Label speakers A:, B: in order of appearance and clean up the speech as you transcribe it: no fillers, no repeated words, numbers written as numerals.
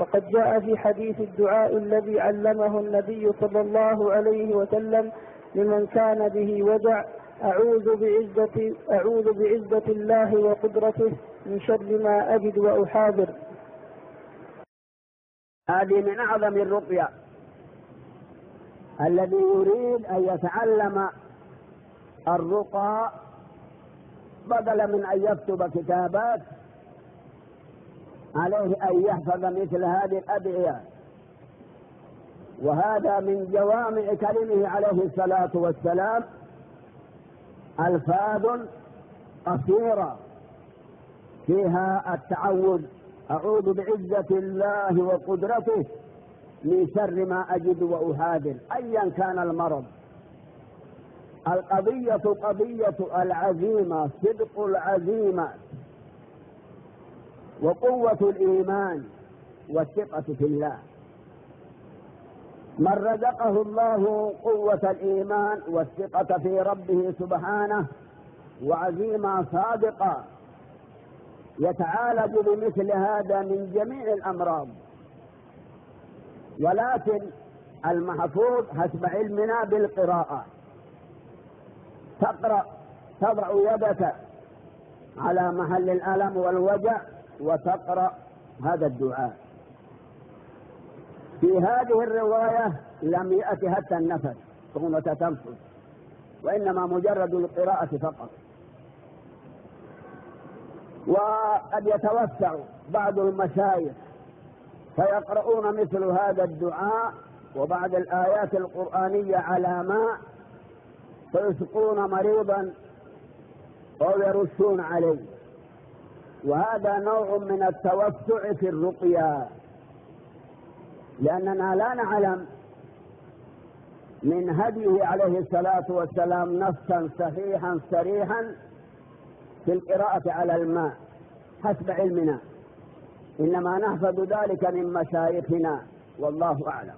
A: وقد جاء في حديث الدعاء الذي علمه النبي صلى الله عليه وسلم لمن كان به وجع: أعوذ بعزة الله وقدرته من شر ما أجد وأحاذر.
B: هذه من أعظم الرقية. الذي يريد أن يتعلم الرقى بدلا من أن يكتب كتابات عليه أن يحفظ مثل هذه الأدعية، وهذا من جوامع كلمه عليه الصلاة والسلام، ألفاظ قصيرة فيها التعوذ: أعوذ بعزة الله وقدرته من شر ما أجد وأحاذر، أيا كان المرض. القضية قضية العزيمة، صدق العزيمة وقوة الإيمان والثقة في الله. من رزقه الله قوة الإيمان والثقة في ربه سبحانه وعزيمة صادقة يتعالج بمثل هذا من جميع الأمراض. ولكن المحفوظ حسب علمنا بالقراءة، تقرأ، تضع يدك على محل الألم والوجع وتقرأ هذا الدعاء. في هذه الرواية لم يأتي حتى النفس ثم تتنفس، وإنما مجرد القراءة فقط. وقد يتوسع بعض المشايخ فيقرؤون مثل هذا الدعاء وبعض الآيات القرآنية على ماء فيسقون مريضا أو يرشون عليه، وهذا نوع من التوسع في الرقية، لأننا لا نعلم من هديه عليه الصلاة والسلام نصا صحيحا صريحا في القراءة على الماء حسب علمنا، إنما نحفظ ذلك من مشايخنا والله أعلم.